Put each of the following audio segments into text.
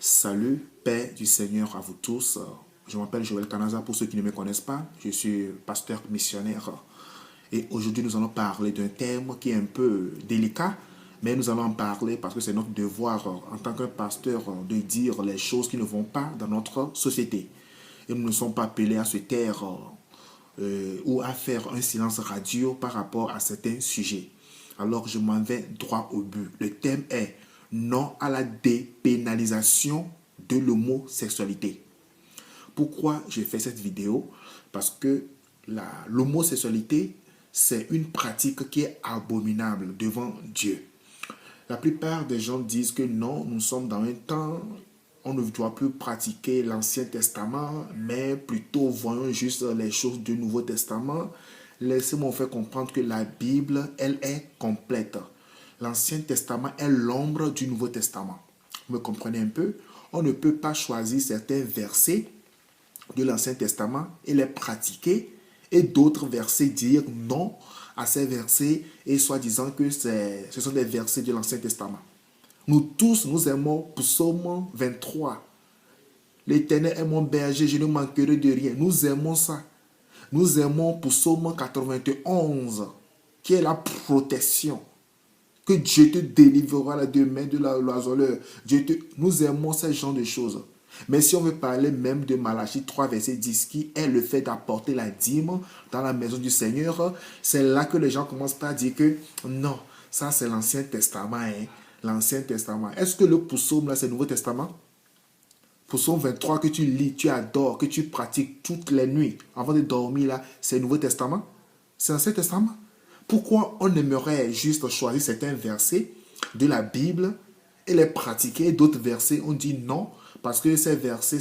Salut, paix du Seigneur à vous tous. Je m'appelle Joël Kanaza pour ceux qui ne me connaissent pas. Je suis pasteur missionnaire. Et aujourd'hui, nous allons parler d'un thème qui est un peu délicat, mais nous allons en parler parce que c'est notre devoir en tant que pasteur de dire les choses qui ne vont pas dans notre société. Et nous ne sommes pas appelés à se taire ou à faire un silence radio par rapport à certains sujets. Alors je m'en vais droit au but. Le thème est non à la dépénalisation de l'homosexualité. Pourquoi j'ai fait cette vidéo? Parce que l'homosexualité, c'est une pratique qui est abominable devant Dieu. La plupart des gens disent que non, nous sommes dans un temps, on ne doit plus pratiquer l'Ancien Testament, mais plutôt voyons juste les choses du Nouveau Testament. Laissez-moi vous faire comprendre que la Bible, elle est complète. L'Ancien Testament est l'ombre du Nouveau Testament. Vous me comprenez un peu? On ne peut pas choisir certains versets de l'Ancien Testament et les pratiquer et d'autres versets dire non à ces versets et soi-disant que ce sont des versets de l'Ancien Testament. Nous tous, nous aimons Psaume 23. L'Éternel est mon berger, je ne manquerai de rien. Nous aimons ça. Nous aimons Psaume 91, qui est la protection. Que Dieu te délivrera des mains de l'oiseleur. Nous aimons ce genre de choses. Mais si on veut parler même de Malachie 3, verset 10, qui est le fait d'apporter la dîme dans la maison du Seigneur, c'est là que les gens commencent à dire que non, ça c'est l'Ancien Testament. Hein? L'Ancien Testament. Est-ce que le psaume là c'est le Nouveau Testament? Psaume 23 que tu lis, tu adores, que tu pratiques toutes les nuits avant de dormir là, c'est le Nouveau Testament? C'est l'Ancien Testament? Pourquoi on aimerait juste choisir certains versets de la Bible et les pratiquer? D'autres versets, on dit non, parce que ces versets,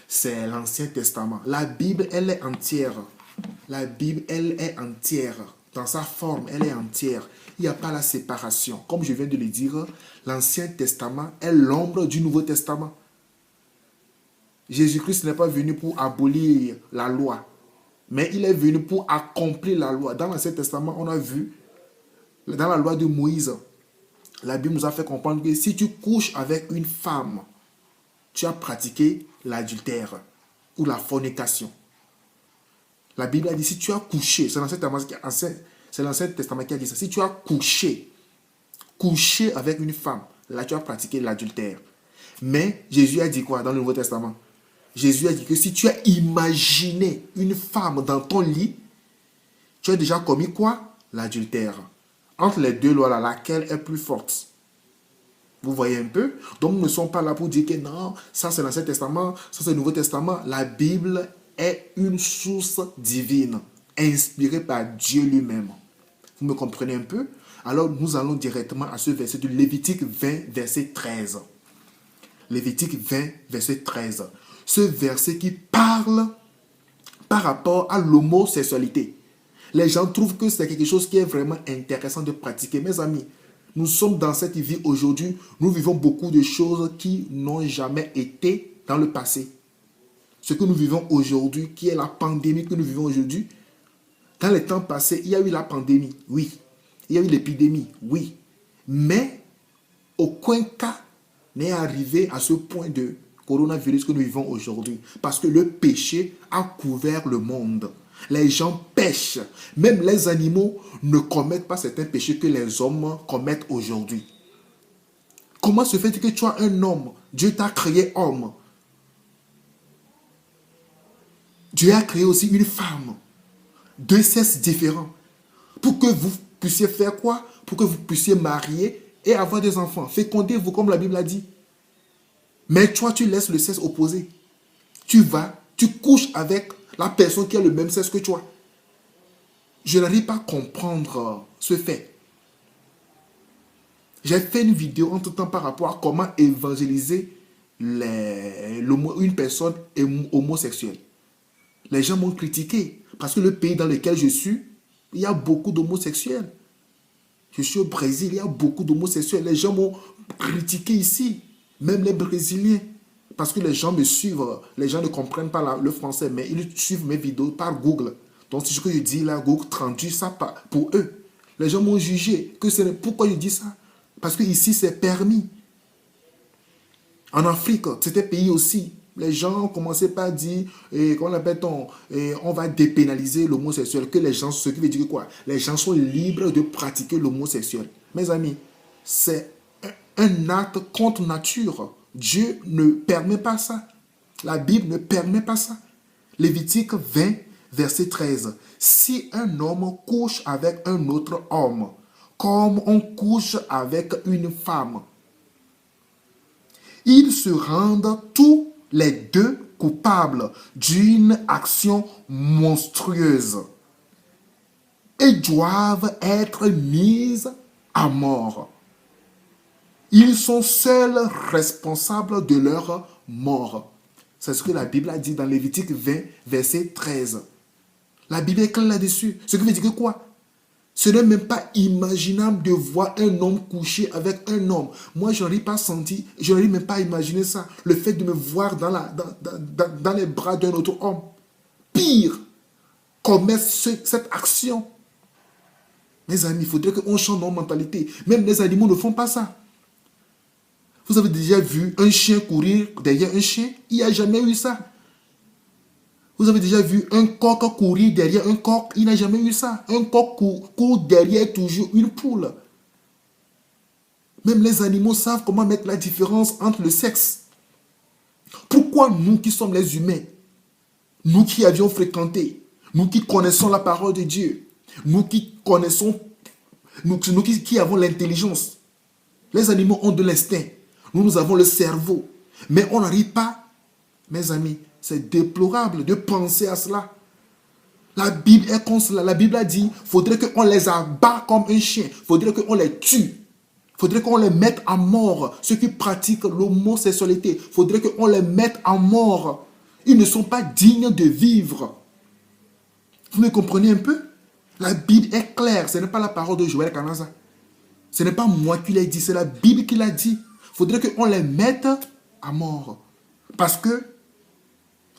c'est l'Ancien Testament. La Bible, elle est entière. La Bible, elle est entière. Dans sa forme, elle est entière. Il n'y a pas la séparation. Comme je viens de le dire, l'Ancien Testament est l'ombre du Nouveau Testament. Jésus-Christ n'est pas venu pour abolir la loi, mais il est venu pour accomplir la loi. Dans l'Ancien Testament, on a vu, dans la loi de Moïse, la Bible nous a fait comprendre que si tu couches avec une femme, tu as pratiqué l'adultère ou la fornication. La Bible a dit, si tu as couché, c'est l'Ancien Testament qui a dit ça, si tu as couché avec une femme, là tu as pratiqué l'adultère. Mais Jésus a dit quoi dans le Nouveau Testament? Jésus a dit que si tu as imaginé une femme dans ton lit, tu as déjà commis quoi? L'adultère. Entre les deux lois, là, laquelle est plus forte? Vous voyez un peu? Donc, nous ne sommes pas là pour dire que non, ça c'est l'Ancien Testament, ça c'est le Nouveau Testament. La Bible est une source divine, inspirée par Dieu lui-même. Vous me comprenez un peu? Alors, nous allons directement à ce verset de Lévitique 20, verset 13. Lévitique 20, verset 13. Ce verset qui parle par rapport à l'homosexualité. Les gens trouvent que c'est quelque chose qui est vraiment intéressant de pratiquer. Mes amis, nous sommes dans cette vie aujourd'hui. Nous vivons beaucoup de choses qui n'ont jamais été dans le passé. Ce que nous vivons aujourd'hui, qui est la pandémie que nous vivons aujourd'hui, dans les temps passés, il y a eu la pandémie, oui. Il y a eu l'épidémie, oui. Mais aucun cas n'est arrivé à ce point de coronavirus que nous vivons aujourd'hui. Parce que le péché a couvert le monde. Les gens pêchent. Même les animaux ne commettent pas certains péchés que les hommes commettent aujourd'hui. Comment se fait-il que tu es un homme? Dieu t'a créé homme. Dieu a créé aussi une femme. Deux sexes différents. Pour que vous puissiez faire quoi? Pour que vous puissiez marier et avoir des enfants. Fécondez-vous comme la Bible a dit. Mais toi, tu laisses le sexe opposé. Tu vas, tu couches avec la personne qui a le même sexe que toi. Je n'arrive pas à comprendre ce fait. J'ai fait une vidéo entre-temps par rapport à comment évangéliser une personne homosexuelle. Les gens m'ont critiqué parce que le pays dans lequel je suis, il y a beaucoup d'homosexuels. Je suis au Brésil, il y a beaucoup d'homosexuels. Les gens m'ont critiqué ici. Même les Brésiliens, parce que les gens me suivent, les gens ne comprennent pas le français, mais ils suivent mes vidéos par Google. Donc, ce que je dis là, Google traduit ça pour eux. Les gens m'ont jugé. Pourquoi je dis ça? Parce que ici, c'est permis. En Afrique, c'était pays aussi. Les gens commençaient par dire, comment l'appelle-t-on, on va dépénaliser l'homosexuel. Que les gens, ce qui veut dire quoi? Les gens sont libres de pratiquer l'homosexuel. Mes amis, c'est un acte contre nature. Dieu ne permet pas ça. La Bible ne permet pas ça. Lévitique 20, verset 13. Si un homme couche avec un autre homme, comme on couche avec une femme, ils se rendent tous les deux coupables d'une action monstrueuse et doivent être mis à mort. Ils sont seuls responsables de leur mort. C'est ce que la Bible a dit dans Lévitique 20, verset 13. La Bible est claire là-dessus. Ce qui veut dire que quoi? Ce n'est même pas imaginable de voir un homme coucher avec un homme. Moi, je n'aurais pas senti, je n'aurais même pas imaginé ça. Le fait de me voir dans les bras d'un autre homme. Pire, commettre cette action. Mes amis, il faudrait qu'on change nos mentalités. Même les animaux ne font pas ça. Vous avez déjà vu un chien courir derrière un chien? Il n'y a jamais eu ça. Vous avez déjà vu un coq courir derrière un coq? Il n'a jamais eu ça. Un coq court derrière toujours une poule. Même les animaux savent comment mettre la différence entre le sexe. Pourquoi nous qui sommes les humains, nous qui avions fréquenté, nous qui connaissons la parole de Dieu, nous qui connaissons, nous qui avons l'intelligence, les animaux ont de l'instinct, nous avons le cerveau, mais on n'arrive pas, mes amis, c'est déplorable de penser à cela. La Bible est comme cela. La Bible a dit, il faudrait qu'on les abat comme un chien. Il faudrait qu'on les tue. Il faudrait qu'on les mette à mort. Ceux qui pratiquent l'homosexualité, il faudrait qu'on les mette à mort. Ils ne sont pas dignes de vivre. Vous me comprenez un peu? La Bible est claire. Ce n'est pas la parole de Joël Kanaza. Ce n'est pas moi qui l'ai dit. C'est la Bible qui l'a dit. Il faudrait qu'on les mette à mort. Parce que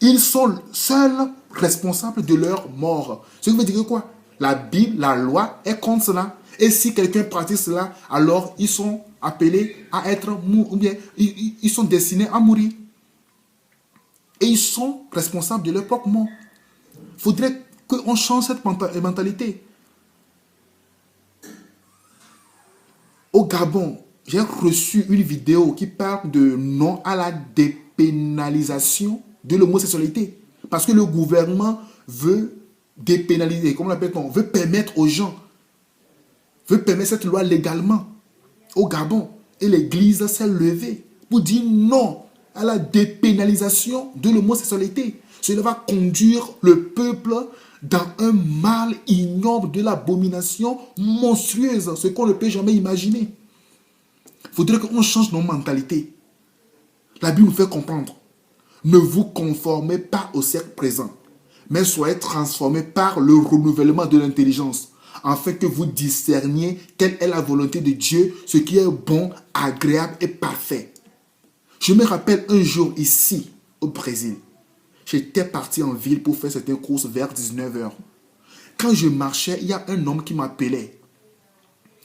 ils sont seuls responsables de leur mort. Ce qui veut dire quoi? La Bible, la loi est contre cela. Et si quelqu'un pratique cela, alors ils sont appelés à être ou bien ils sont destinés à mourir. Et ils sont responsables de leur propre mort. Il faudrait qu'on change cette mentalité. Au Gabon, j'ai reçu une vidéo qui parle de non à la dépénalisation de l'homosexualité. Parce que le gouvernement veut dépénaliser, comment l'appelle-t-on, veut permettre aux gens, veut permettre cette loi légalement au Gabon. Et l'Église s'est levée pour dire non à la dépénalisation de l'homosexualité. Cela va conduire le peuple dans un mal ignoble de l'abomination monstrueuse, ce qu'on ne peut jamais imaginer. Il faudrait qu'on change nos mentalités. La Bible nous fait comprendre. Ne vous conformez pas au siècle présent, mais soyez transformés par le renouvellement de l'intelligence, afin que vous discerniez quelle est la volonté de Dieu, ce qui est bon, agréable et parfait. Je me rappelle un jour ici, au Brésil, j'étais parti en ville pour faire certaines courses vers 19h. Quand je marchais, il y a un homme qui m'appelait.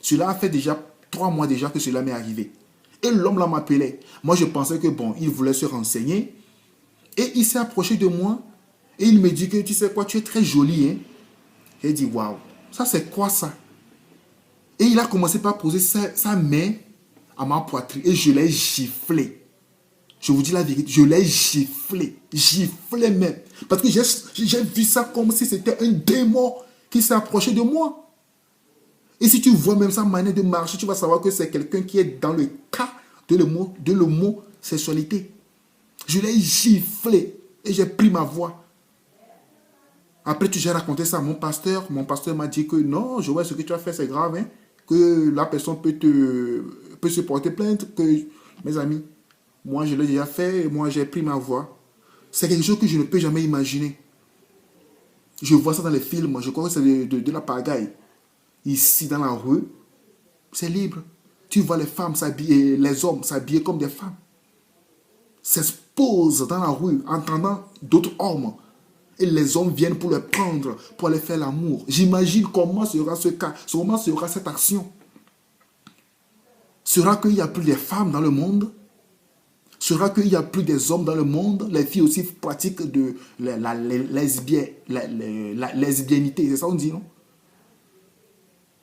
Cela a fait déjà 3 mois déjà que cela m'est arrivé. Et l'homme là m'appelait. Moi, je pensais que bon, il voulait se renseigner. Et il s'est approché de moi et il me dit que tu sais quoi, tu es très jolie. Hein? J'ai dit waouh, ça c'est quoi ça? Et il a commencé par poser sa main à ma poitrine et je l'ai giflé. Je vous dis la vérité, je l'ai giflé. Giflé même. Parce que j'ai vu ça comme si c'était un démon qui s'est approché de moi. Et si tu vois même sa manière de marcher, tu vas savoir que c'est quelqu'un qui est dans le cas de l'homosexualité. Je l'ai giflé et j'ai pris ma voix. Après, j'ai raconté ça à mon pasteur. Mon pasteur m'a dit que non, je vois ce que tu as fait, c'est grave. Hein, que la personne peut se porter plainte. Que, mes amis, moi, je l'ai déjà fait et moi, j'ai pris ma voix. C'est quelque chose que je ne peux jamais imaginer. Je vois ça dans les films. Je crois que c'est de la pagaille. Ici, dans la rue, c'est libre. Tu vois les femmes s'habiller, les hommes s'habiller comme des femmes. S'exposent dans la rue, entendant d'autres hommes. Et les hommes viennent pour les prendre, pour aller faire l'amour. J'imagine comment sera ce cas, comment sera cette action. Sera qu'il n'y a plus de femmes dans le monde? sera qu'il n'y a plus des hommes dans le monde. Les filles aussi pratiquent de la lesbianité. C'est ça on dit, non?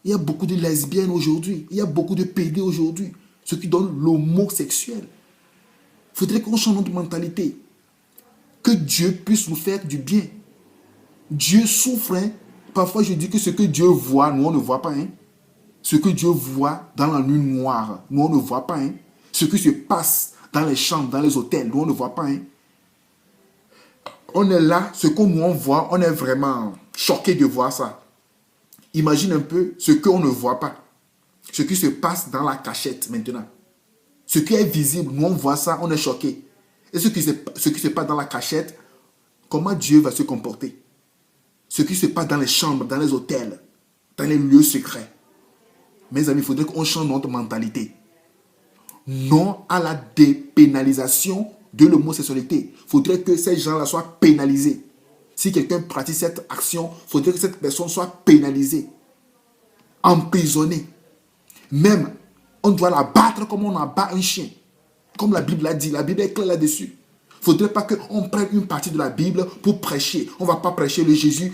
Il y a beaucoup de lesbiennes aujourd'hui. Il y a beaucoup de pédés aujourd'hui. Ce qui donne l'homosexuel. Il faudrait qu'on change notre mentalité. Que Dieu puisse nous faire du bien. Dieu souffre. Hein. Parfois, je dis que ce que Dieu voit, nous, on ne voit pas. Hein. Ce que Dieu voit dans la nuit noire, nous, on ne voit pas. Hein. Ce qui se passe dans les chambres, dans les hôtels, nous, on ne voit pas. Hein. On est là, ce qu'on nous voit, on est vraiment choqué de voir ça. Imagine un peu ce qu'on ne voit pas. Ce qui se passe dans la cachette maintenant. Ce qui est visible, nous, on voit ça, on est choqué. Et ce qui se passe dans la cachette, comment Dieu va se comporter? Ce qui se passe dans les chambres, dans les hôtels, dans les lieux secrets. Mes amis, il faudrait qu'on change notre mentalité. Non à la dépénalisation de l'homosexualité. Il faudrait que ces gens-là soient pénalisés. Si quelqu'un pratique cette action, il faudrait que cette personne soit pénalisée, emprisonnée. Même, on doit la battre comme on abat un chien. Comme la Bible a dit, la Bible est claire là-dessus. Il ne faudrait pas qu'on prenne une partie de la Bible pour prêcher. On ne va pas prêcher le Jésus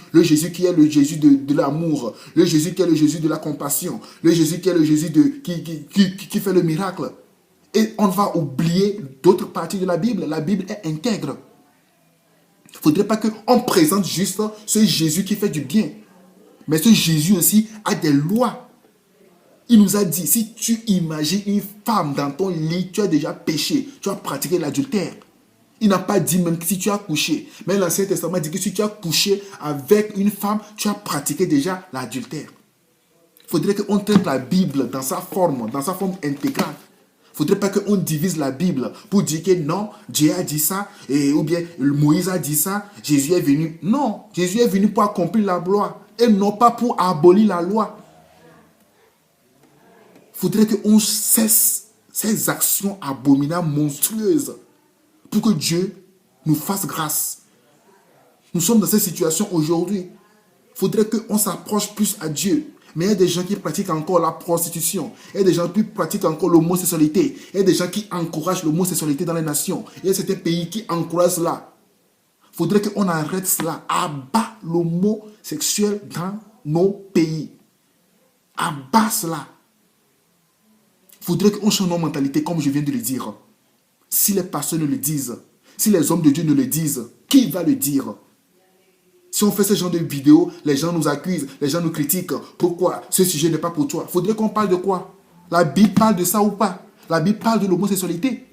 qui est le Jésus de l'amour, le Jésus qui est le Jésus de la compassion, le Jésus qui est le Jésus qui fait le miracle. Et on va oublier d'autres parties de la Bible. La Bible est intègre. Il ne faudrait pas qu'on présente juste ce Jésus qui fait du bien. Mais ce Jésus aussi a des lois. Il nous a dit, si tu imagines une femme dans ton lit, tu as déjà péché, tu as pratiqué l'adultère. Il n'a pas dit même si tu as couché. Mais l'Ancien Testament dit que si tu as couché avec une femme, tu as pratiqué déjà l'adultère. Il faudrait qu'on traite la Bible dans sa forme intégrale. Il ne faudrait pas qu'on divise la Bible pour dire que non, Dieu a dit ça, ou bien Moïse a dit ça, Jésus est venu. Non, Jésus est venu pour accomplir la loi et non pas pour abolir la loi. Il faudrait qu'on cesse ces actions abominables, monstrueuses, pour que Dieu nous fasse grâce. Nous sommes dans cette situation aujourd'hui. Il faudrait qu'on s'approche plus à Dieu. Mais il y a des gens qui pratiquent encore la prostitution. Il y a des gens qui pratiquent encore l'homosexualité. Il y a des gens qui encouragent l'homosexualité dans les nations. Il y a certains pays qui encouragent cela. Il faudrait qu'on arrête cela. Abat l'homosexuel dans nos pays. Abat cela. Il faudrait qu'on change nos mentalités, comme je viens de le dire. Si les pasteurs ne le disent, si les hommes de Dieu ne le disent, qui va le dire? Si on fait ce genre de vidéos, les gens nous accusent, les gens nous critiquent. Pourquoi ce sujet n'est pas pour toi? Il faudrait qu'on parle de quoi? La Bible parle de ça ou pas? La Bible parle de l'homosexualité.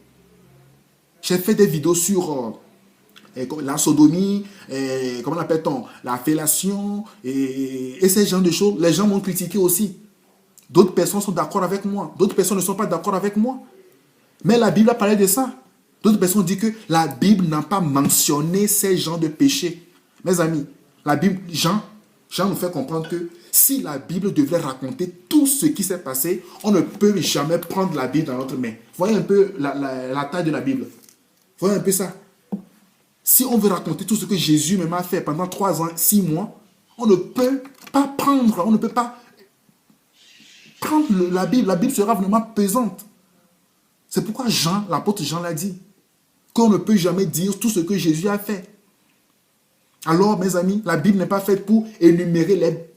J'ai fait des vidéos sur la sodomie, comment l'appelle-t-on? La fellation, et ces genres de choses. Les gens m'ont critiqué aussi. D'autres personnes sont d'accord avec moi. D'autres personnes ne sont pas d'accord avec moi. Mais la Bible a parlé de ça. D'autres personnes disent que la Bible n'a pas mentionné ces genres de péchés. Mes amis, la Bible, Jean nous fait comprendre que si la Bible devait raconter tout ce qui s'est passé, on ne peut jamais prendre la Bible dans notre main. Voyez un peu la taille de la Bible. Voyez un peu ça. Si on veut raconter tout ce que Jésus même a fait pendant 3 ans, 6 mois, on ne peut pas prendre, on ne peut pas prendre la Bible. La Bible sera vraiment pesante. C'est pourquoi l'apôtre Jean l'a dit, qu'on ne peut jamais dire tout ce que Jésus a fait. Alors, mes amis, la Bible n'est pas faite pour énumérer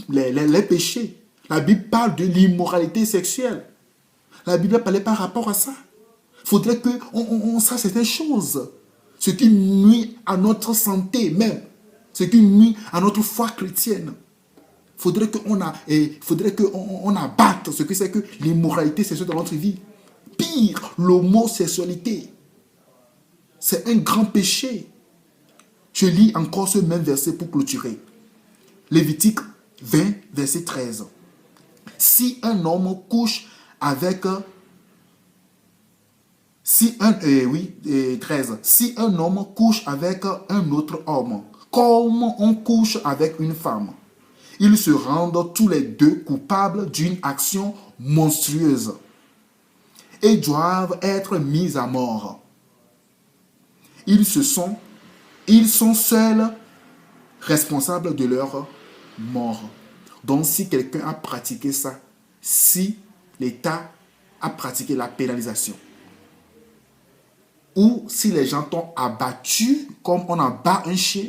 les péchés. La Bible parle de l'immoralité sexuelle. La Bible parlait par rapport à ça. Il faudrait qu'on sache certaines choses. Ce qui nuit à notre santé même. Ce qui nuit à notre foi chrétienne. Il faudrait qu'on abatte ce que c'est que l'immoralité sexuelle dans notre vie. Pire, l'homosexualité. C'est un grand péché. Je lis encore ce même verset pour clôturer. Lévitique 20, verset 13. Si un homme couche avec... Si un homme couche avec un autre homme, comme on couche avec une femme, ils se rendent tous les deux coupables d'une action monstrueuse et doivent être mis à mort. Ils sont seuls responsables de leur mort. Donc, si quelqu'un a pratiqué ça, si l'État a pratiqué la pénalisation, ou si les gens t'ont abattu comme on abat un chien,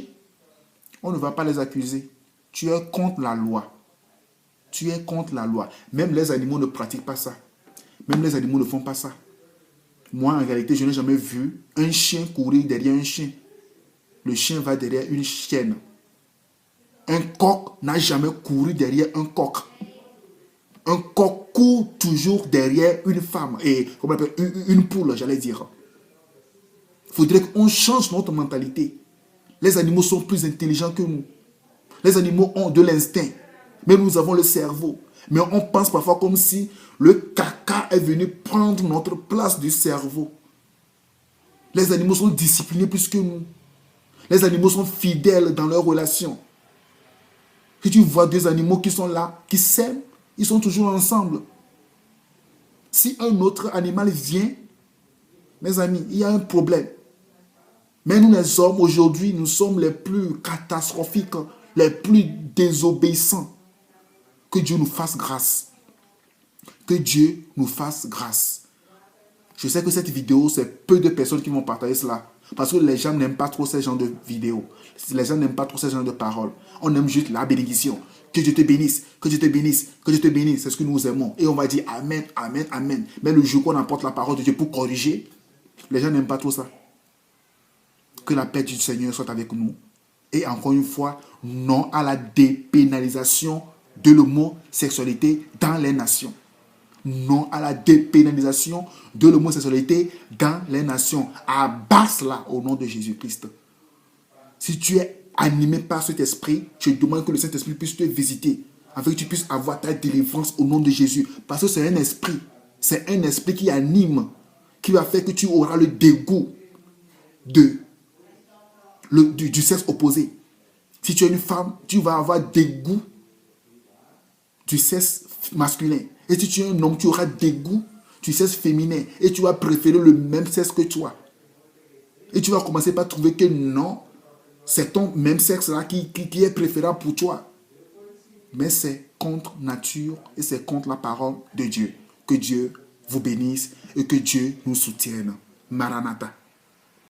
on ne va pas les accuser. Tu es contre la loi. Tu es contre la loi. Même les animaux ne pratiquent pas ça. Même les animaux ne font pas ça. Moi, en réalité, je n'ai jamais vu un chien courir derrière un chien. Le chien va derrière une chienne. Un coq n'a jamais couru derrière un coq. Un coq court toujours derrière une femme. Et comment on appelle, une poule, j'allais dire. Il faudrait qu'on change notre mentalité. Les animaux sont plus intelligents que nous. Les animaux ont de l'instinct. Mais nous avons le cerveau. Mais on pense parfois comme si le caca est venu prendre notre place du cerveau. Les animaux sont disciplinés plus que nous. Les animaux sont fidèles dans leurs relations. Si tu vois deux animaux qui sont là, qui s'aiment, ils sont toujours ensemble. Si un autre animal vient, mes amis, il y a un problème. Mais nous les hommes, aujourd'hui, nous sommes les plus catastrophiques, les plus désobéissants. Que Dieu nous fasse grâce. Que Dieu nous fasse grâce. Je sais que cette vidéo, c'est peu de personnes qui vont partager cela. Parce que les gens n'aiment pas trop ce genre de vidéos. Les gens n'aiment pas trop ce genre de paroles. On aime juste la bénédiction. Que Dieu te bénisse, que Dieu te bénisse, que Dieu te bénisse. C'est ce que nous aimons. Et on va dire Amen, Amen, Amen. Mais le jour qu'on apporte la parole de Dieu pour corriger, les gens n'aiment pas trop ça. Que la paix du Seigneur soit avec nous. Et encore une fois, non à la dépénalisation de l'homosexualité dans les nations. Non à la dépénalisation de l'homosexualité dans les nations. Abat cela au nom de Jésus-Christ. Si tu es animé par cet esprit, je demande que le Saint-Esprit puisse te visiter, afin que tu puisses avoir ta délivrance au nom de Jésus. Parce que c'est un esprit. C'est un esprit qui anime, qui va faire que tu auras le dégoût du sexe opposé. Si tu es une femme, tu vas avoir dégoût du sexe masculin. Et si tu es un homme, tu auras dégoût du sexe féminin. Et tu vas préférer le même sexe que toi. Et tu vas commencer par trouver que non, c'est ton même sexe-là qui est préférable pour toi. Mais c'est contre nature et c'est contre la parole de Dieu. Que Dieu vous bénisse et que Dieu nous soutienne. Maranatha.